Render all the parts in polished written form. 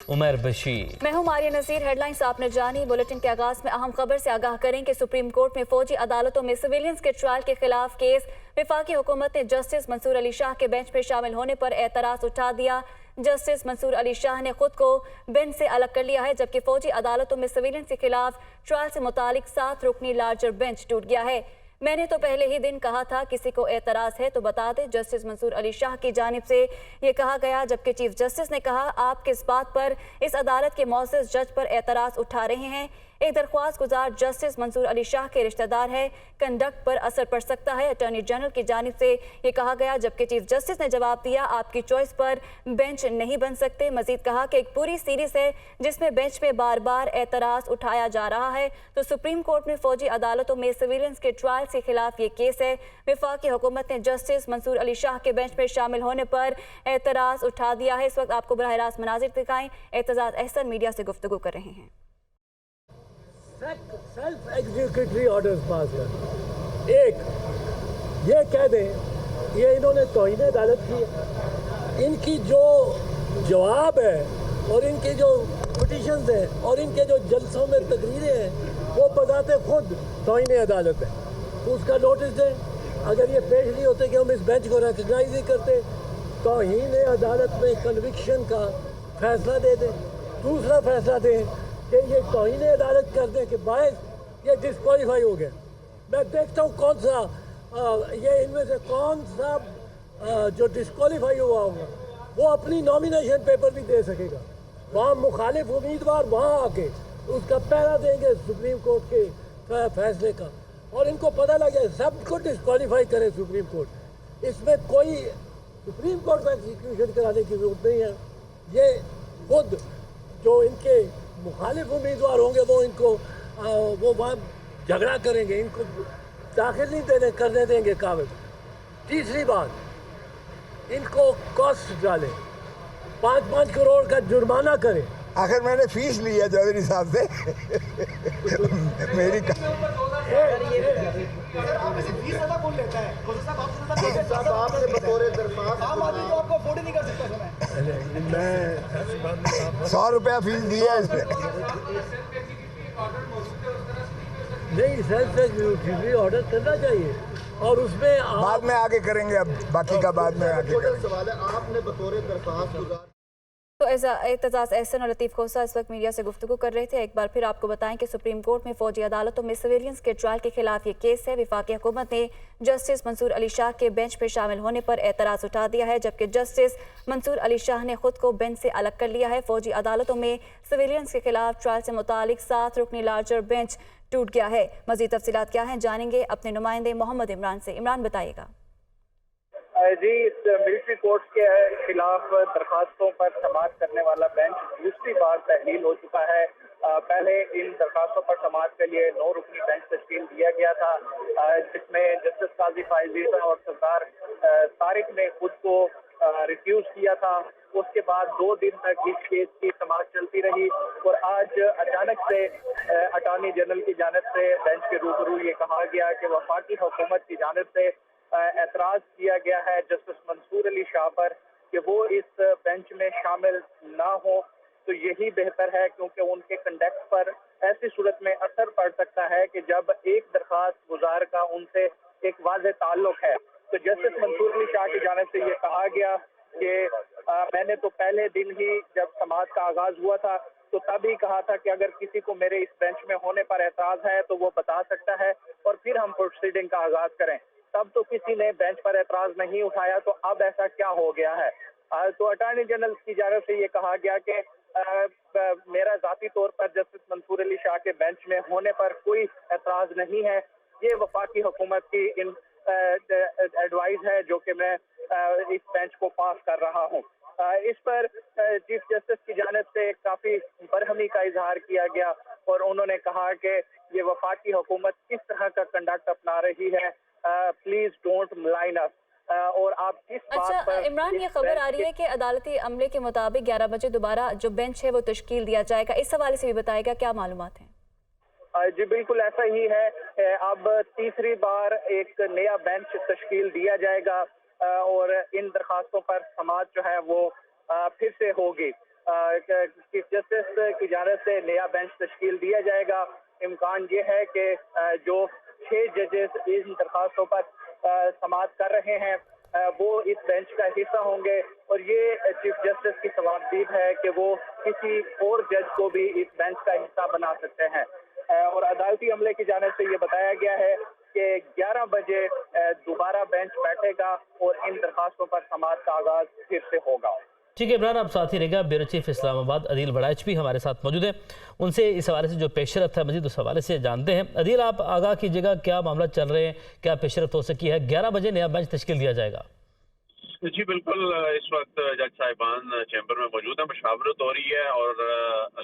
उमर बशीर। मैं हूं मारिया नज़ीर। हेडलाइंस आपने जानी। बुलेटिन के आगाज में अहम खबर से आगाह करें कि सुप्रीम कोर्ट में फौजी अदालतों में सिविलियंस के ट्रायल के खिलाफ केस। वफाकी हुकूमत ने जस्टिस मंसूर अली शाह के बेंच में शामिल होने पर एतराज़ उठा दिया। जस्टिस मंसूर अली शाह ने खुद को बेंच से अलग कर लिया है, जबकि फौजी अदालतों में सिविलियंस के खिलाफ ट्रायल से मुतालिक 7 रुकनी लार्जर बेंच टूट गया है। मैंने तो पहले ही दिन कहा था, किसी को एतराज़ है तो बता दे। जस्टिस मंसूर अली शाह की जानिब से ये कहा गया, जबकि चीफ जस्टिस ने कहा, आप किस बात पर इस अदालत के मौजूद जज पर एतराज़ उठा रहे हैं। एक दरख्वास्त गुजार जस्टिस मंसूर अली शाह के रिश्तेदार है, कंडक्ट पर असर पड़ सकता है। अटॉर्नी जनरल की जानिब से ये कहा गया, जबकि चीफ जस्टिस ने जवाब दिया, आपकी चॉइस पर बेंच नहीं बन सकते। मजीद कहा कि एक पूरी सीरीज है जिसमें बेंच में बार बार एतराज़ उठाया जा रहा है, तो सुप्रीम कोर्ट में फौजी अदालतों में सिविलियंस के ट्रायल के खिलाफ ये केस है। वफाकी हुकूमत ने जस्टिस मंसूर अली शाह के बेंच में शामिल होने पर एतराज़ उठा दिया है। इस वक्त आपको बराह रास्त मनाजिर दिखाएं। एतजाज़ अहसन मीडिया से गुफ्तगू कर रहे हैं। सेल्फ एग्जीक्यूटरी ऑर्डर्स पास कर, एक ये कह दें ये इन्होंने तौहीन अदालत की है, इनकी जो जवाब है और इनकी जो पिटीशंस हैं और इनके जो जलसों में तकरीरें हैं वो बजाते खुद तौहीन अदालत है। तो उसका नोटिस दें। अगर ये पेश नहीं होते कि हम इस बेंच को रिकग्नाइज नहीं करते, तौहीन अदालत में कन्विक्शन का फैसला दे दें। दूसरा फैसला दें कि ये तौहीन अदालत कर दें कि बायस ये डिस्क्वालीफाई हो गया। मैं देखता हूँ कौन सा ये इनमें से कौन सा जो डिस्क्वालीफाई हुआ होगा वो अपनी नॉमिनेशन पेपर भी दे सकेगा। वहाँ मुखालिफ उम्मीदवार वहाँ आके उसका पहरा देंगे सुप्रीम कोर्ट के फैसले का, और इनको पता लगे सबको डिस्क्वालीफाई करे सुप्रीम कोर्ट। इसमें कोई सुप्रीम कोर्ट में एग्जीक्यूशन कराने की जरूरत नहीं है। ये खुद जो इनके मुखालिफ उम्मीदवार होंगे वो इनको वो वहाँ झगड़ा करेंगे, इनको दाखिल नहीं करने देंगे कागज। तीसरी बात, इनको कॉस्ट डालें, 5-5 करोड़ का जुर्माना करें। आखिर मैंने फीस ली है चौधरी साहब से मेरी मैं 100 रुपया फीस दी है इसमें। नहीं, सेल्फ एग्जीक्यूटरी ऑर्डर करना चाहिए और उसमें बाद में आगे करेंगे, अब बाकी का बाद में आगे करेंगे। सवाल है, आपने बतौर दरख्वास्त गुजार तो एतजाज़ अहसन और लतीफ़ खोसा इस वक्त मीडिया से गुफ्तगू कर रहे थे। एक बार फिर आपको बताएं कि सुप्रीम कोर्ट में फौजी अदालतों में सिविलियंस के ट्रायल के खिलाफ ये केस है। वफाकी हुकूमत ने जस्टिस मंसूर अली शाह के बेंच पर शामिल होने पर एतराज़ उठा दिया है, जबकि जस्टिस मंसूर अली शाह ने खुद को बेंच से अलग कर लिया है। फौजी अदालतों में सिविलियंस के खिलाफ ट्रायल से मुतालिक 7 रुकनी लार्जर बेंच टूट गया है। मज़ीद तफसीलात क्या हैं जानेंगे अपने नुमाइंदे मोहम्मद इमरान से। इमरान बताइएगा। जी, इस मिलिट्री कोर्ट के खिलाफ दरखास्तों पर समाअत करने वाला बेंच दूसरी बार तहलील हो चुका है। पहले इन दरखास्तों पर समाअत के लिए 9 रुकनी बेंच तश्कील दिया गया था, जिसमें जस्टिस काजी फायजीज़ा और सरदार तारिक ने खुद को रिफ्यूज किया था। उसके बाद 2 दिन तक इस केस की समाअत चलती रही और आज अचानक से अटॉर्नी जनरल की जानिब से बेंच के रूबरू ये कहा गया कि वफाकी हुकूमत की जानिब से एतराज किया गया है जस्टिस मंसूर अली शाह पर कि वो इस बेंच में शामिल ना हो, तो यही बेहतर है, क्योंकि उनके कंडक्ट पर ऐसी सूरत में असर पड़ सकता है कि जब एक दरखास्त गुजार का उनसे एक वाज़ेह ताल्लुक है। तो जस्टिस मंसूर अली शाह की जानिब से ये कहा गया कि मैंने तो पहले दिन ही जब समाअत का आगाज हुआ था तो तब ही कहा था कि अगर किसी को मेरे इस बेंच में होने पर एतराज है तो वो बता सकता है और फिर हम प्रोसीडिंग का आगाज करें। तब तो किसी ने बेंच पर एतराज नहीं उठाया, तो अब ऐसा क्या हो गया है। तो अटॉर्नी जनरल की जानिब से ये कहा गया कि मेरा ज़ाती तौर पर जस्टिस मंसूर अली शाह के बेंच में होने पर कोई एतराज नहीं है। ये वफाकी हुकूमत की इन एडवाइस है जो कि मैं इस बेंच को पास कर रहा हूँ। इस पर चीफ जस्टिस की जानिब से काफ़ी बरहमी का इजहार किया गया और उन्होंने कहा कि ये वफाकी हुकूमत किस तरह का कंडक्ट अपना रही है, प्लीज डोंट मलाइन अस। और आप किस बात पर इमरान, ये खबर आ रही है कि अदालती अमले के मुताबिक 11 बजे दोबारा जो बेंच है वो तश्कील दिया जाएगा। इस हवाले से भी बताएगा, क्या मालूमात हैं? जी बिल्कुल ऐसा ही है। अब तीसरी बार एक नया बेंच तश्कील दिया जाएगा और इन दरखास्तों पर समाअत जो है वो फिर से होगी। चीफ जस्टिस की जानिब से नया बेंच तश्कील दिया जाएगा। इम्कान ये है कि जो 6 जजेस इन दरखास्तों पर समाअत कर रहे हैं वो इस बेंच का हिस्सा होंगे और ये चीफ जस्टिस की सवाबदीद है कि वो किसी और जज को भी इस बेंच का हिस्सा बना सकते हैं। और अदालती अमले की जानिब से ये बताया गया है कि 11 बजे दोबारा बेंच बैठेगा और इन दरखास्तों पर समाअत का आगाज फिर से होगा। ठीक है इमरान, आप साथ ही रहेगा। ब्यूरो चीफ इस्लामाबाद अदील बड़ाइच भी हमारे साथ मौजूद हैं, उनसे इस हवाले से जो पेशरफ्त है मजीद उस हवाले से जानते हैं। अदील, आप आगाह कीजिएगा, क्या मामला चल रहे हैं, क्या पेशरफ्त हो सकी है? 11 बजे नया बेंच तश्कील दिया जाएगा। जी बिल्कुल, इस वक्त जज साहिबान चैम्बर में मौजूद है, मशावरत हो रही है और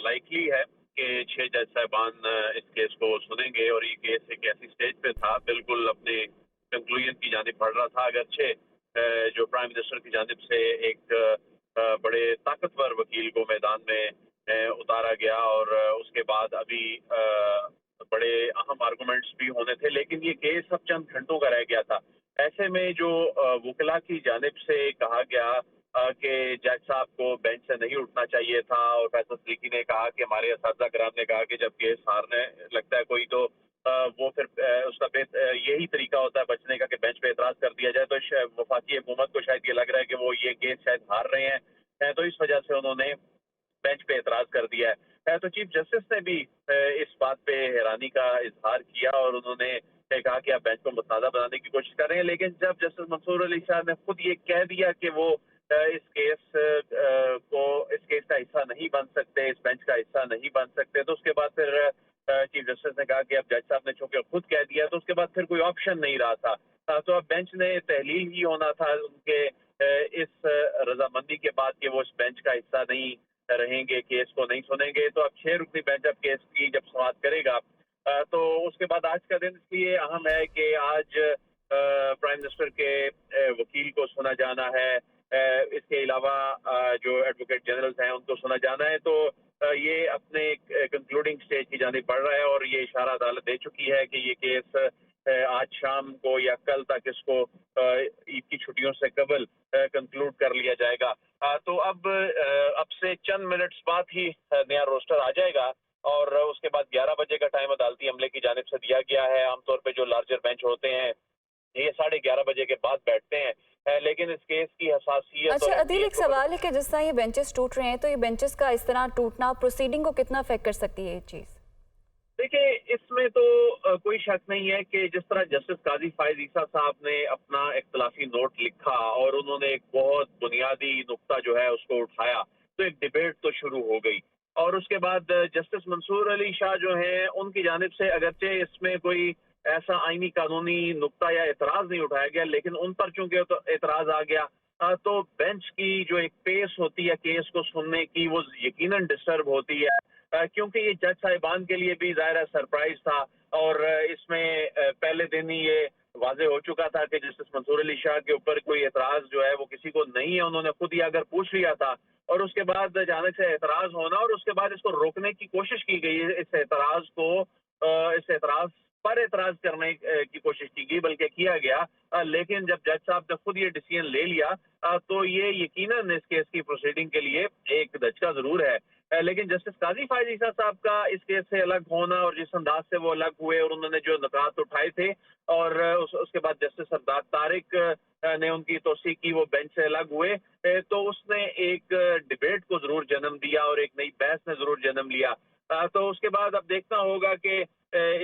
लाइकली है कि 6 जज साहिबान इस केस को सुनेंगे और ये केस एक ऐसी स्टेज पे था, बिल्कुल अपने कंक्लूजन की जानिब बढ़ रहा था। अगरचे जो प्राइम मिनिस्टर की जानिब से एक बड़े ताकतवर वकील को मैदान में उतारा गया और उसके बाद अभी बड़े अहम आर्गूमेंट्स भी होने थे, लेकिन ये केस अब चंद घंटों का रह गया था। ऐसे में जो वकला की जानिब से कहा गया कि जज साहब को बेंच से नहीं उठना चाहिए था और फैसल सिद्दीकी ने कहा कि हमारे असातिज़ा कराम ने कहा कि जब केस हारने लगता है कोई तो वो फिर उसका यही तरीका होता है बचने का कि बेंच पे एतराज़ कर दिया जाए। तो वफाकी हुकूमत को शायद ये लग रहा है कि वो ये केस शायद हार रहे हैं, तो इस वजह से उन्होंने बेंच पे एतराज़ कर दिया है। तो चीफ जस्टिस ने भी इस बात पे हैरानी का इजहार किया और उन्होंने कहा कि आप बेंच को मुतनाज़ा बनाने की कोशिश कर रहे हैं, लेकिन जब जस्टिस मंसूर अली शाह ने खुद ये कह दिया कि वो इस केस का हिस्सा नहीं बन सकते, इस बेंच का हिस्सा नहीं बन सकते, तो उसके बाद फिर चीफ जस्टिस ने कहा कि अब जज साहब ने चूंकि खुद कह दिया तो उसके बाद फिर कोई ऑप्शन नहीं रहा था। तो अब बेंच ने तहलील ही होना था उनके इस रजामंदी के बाद कि वो इस बेंच का हिस्सा नहीं रहेंगे, केस को नहीं सुनेंगे। तो अब 6 रुकनी बेंच अब केस की जब समाअत करेगा तो उसके बाद आज का दिन इसलिए अहम है कि आज प्राइम मिनिस्टर के वकील को सुना जाना है, इसके अलावा जो एडवोकेट जनरल्स हैं उनको सुना जाना है। तो ये अपने कंक्लूडिंग स्टेज की जानिब बढ़ रहा है और ये इशारा अदालत दे चुकी है कि ये केस आज शाम को या कल तक इसको ईद की छुट्टियों से कबल कंक्लूड कर लिया जाएगा। तो अब से चंद मिनट्स बाद ही नया रोस्टर आ जाएगा और उसके बाद 11 बजे का टाइम अदालती अमले की जानिब से दिया गया है। आमतौर पे जो लार्जर बेंच होते हैं ये 11:30 बजे के बाद बैठते हैं, लेकिन इस केस की हसासियत। अच्छा अदील, एक सवाल है कि जिस तरह ये बेंचेस टूट रहे हैं तो ये बेंचेस का इस तरह टूटना प्रोसीडिंग को कितना अफेक्ट कर सकती है ये चीज़? देखिए, इसमें तो कोई शक नहीं है कि जिस तरह जस्टिस काजी फायज ईसा साहब ने अपना इख्तलाफी नोट लिखा और उन्होंने एक बहुत बुनियादी नुक्ता जो है उसको उठाया तो एक डिबेट तो शुरू हो गई और उसके बाद जस्टिस मंसूर अली शाह जो हैं उनकी जानिब से अगरचे इसमें कोई ऐसा आईनी कानूनी नुक्ता या एतराज़ नहीं उठाया गया, लेकिन उन पर चूंकि तो एतराज़ आ गया तो बेंच की जो एक पेस होती है केस को सुनने की वो यकीनन डिस्टर्ब होती है, क्योंकि ये जज साहिबान के लिए भी ज़ाहिर सरप्राइज था और इसमें पहले दिन ही ये वाजे हो चुका था कि जस्टिस मंसूर अली शाह के ऊपर कोई एतराज़ जो है वो किसी को नहीं है। उन्होंने खुद ही अगर पूछ लिया था और उसके बाद अचानक से एतराज़ होना और उसके बाद इसको रोकने की कोशिश की गई, इस एतराज़ पर एतराज़ करने की कोशिश की गई बल्कि किया गया, लेकिन जब जज साहब ने खुद ये डिसीजन ले लिया तो ये यकीनन इस केस की प्रोसीडिंग के लिए एक धचका जरूर है। लेकिन जस्टिस काजी फायज ईसा साहब का इस केस से अलग होना और जिस अंदाज से वो अलग हुए और उन्होंने जो नुकात उठाए थे और उसके बाद जस्टिस सरदार तारिक ने उनकी तौसीक की, वो बेंच से अलग हुए, तो उसने एक डिबेट को जरूर जन्म दिया और एक नई बहस ने जरूर जन्म लिया। तो उसके बाद अब देखना होगा कि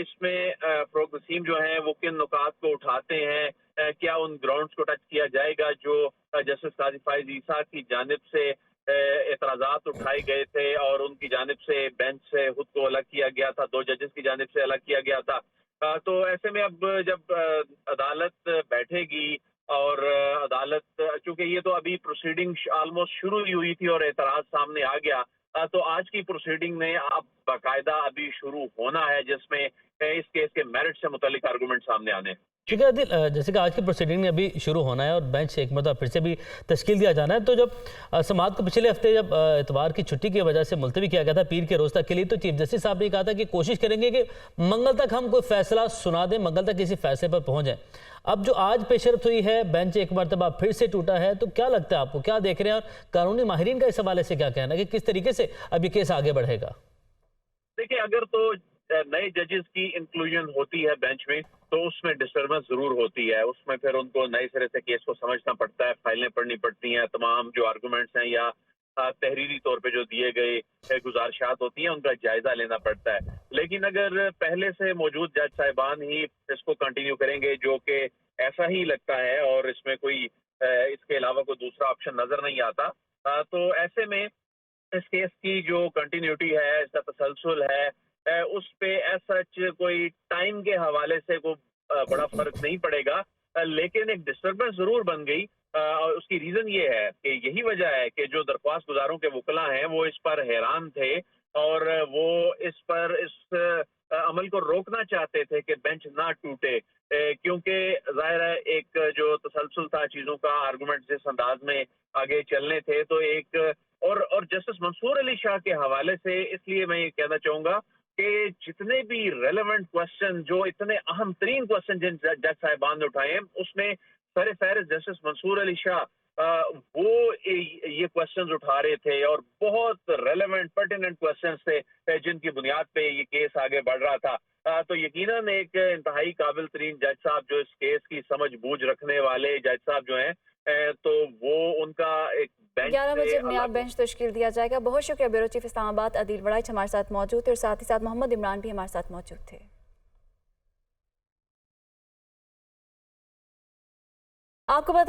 इसमें फरोग नसीम जो हैं वो किन नुकात को उठाते हैं, क्या उन ग्राउंड्स को टच किया जाएगा जो जस्टिस काजी फायज ईसा की जानिब से एतराज़ात उठाए गए थे और उनकी जानिब से बेंच से खुद को अलग किया गया था, 2 जजेस की जानिब से अलग किया गया था। तो ऐसे में अब जब अदालत बैठेगी और अदालत, चूंकि ये तो अभी प्रोसीडिंग ऑलमोस्ट शुरू ही हुई थी और एतराज़ सामने आ गया, तो आज की प्रोसीडिंग में अब बाकायदा अभी शुरू होना है जिसमें इस केस के मेरिट से मुतालिक आर्गूमेंट सामने आने। ٹھیک ہے عادل، جیسے کہ آج کی پروسیڈنگ ابھی شروع ہونا ہے اور بینچ ایک مرتبہ پھر سے بھی تشکیل دیا جانا ہے، تو جب سماعت کو پچھلے ہفتے جب اتوار کی چھٹی کی وجہ سے ملتوی کیا گیا تھا پیر کے روز تک کے لیے، تو چیف جسٹس صاحب نے کہا تھا کہ کوشش کریں گے کہ منگل تک ہم کوئی فیصلہ سنا دیں، منگل تک کسی فیصلے پر پہنچ جائیں۔ اب جو آج پیش رفت ہوئی ہے، بینچ ایک مرتبہ پھر سے ٹوٹا ہے، تو کیا لگتا ہے آپ کو، کیا دیکھ رہے ہیں، اور قانونی ماہرین کا اس حوالے سے کیا کہنا ہے کہ کس طریقے سے اب یہ کیس آگے بڑھے گا؟ دیکھیں، اگر تو نئے ججز کی انکلوژن ہوتی ہے بینچ میں تو اس میں ڈسٹربنس ضرور ہوتی ہے، اس میں پھر ان کو نئے سرے سے کیس کو سمجھنا پڑتا ہے، فائلیں پڑھنی پڑتی ہیں، تمام جو آرگومنٹس ہیں یا تحریری طور پہ جو دیے گئے گزارشات ہوتی ہیں ان کا جائزہ لینا پڑتا ہے۔ لیکن اگر پہلے سے موجود جج صاحبان ہی اس کو کنٹینیو کریں گے، جو کہ ایسا ہی لگتا ہے اور اس میں کوئی اس کے علاوہ کوئی دوسرا آپشن نظر نہیں آتا، تو ایسے میں اس کیس کی جو کنٹینیوٹی ہے، اس کا تسلسل ہے، اس پہ ایز سچ کوئی ٹائم کے حوالے سے کوئی بڑا فرق نہیں پڑے گا، لیکن ایک ڈسٹربنس ضرور بن گئی۔ اور اس کی ریزن یہ ہے کہ یہی وجہ ہے کہ جو درخواست گزاروں کے وکلاء ہیں وہ اس پر حیران تھے اور وہ اس پر اس عمل کو روکنا چاہتے تھے کہ بینچ نہ ٹوٹے، کیونکہ ظاہر ہے ایک جو تسلسل تھا چیزوں کا، آرگومنٹ جس انداز میں آگے چلنے تھے، تو ایک اور جسٹس منصور علی شاہ کے حوالے سے اس لیے میں یہ کہنا چاہوں گا کہ جتنے بھی ریلیونٹ کوسچن، جو اتنے اہم ترین کوسچن جن جج صاحبان نے اٹھائے ہیں، اس میں سر فہرست جسٹس منصور علی شاہ وہ یہ کوسچنز اٹھا رہے تھے اور بہت ریلیونٹ پرٹیننٹ کوسچنز تھے جن کی بنیاد پہ یہ کیس آگے بڑھ رہا تھا۔ تو یقیناً ایک انتہائی قابل ترین جج صاحب جو اس کیس کی سمجھ بوجھ رکھنے والے جج صاحب جو ہیں، تو وہ ان کا ایک 11 بجے نیا بینچ تشکیل دیا جائے گا۔ بہت شکریہ بیورو چیف اسلام آباد عدیل وڑائچ ہمارے ساتھ موجود تھے، اور ساتھ ہی ساتھ محمد عمران بھی ہمارے ساتھ موجود تھے۔ آپ کو بتا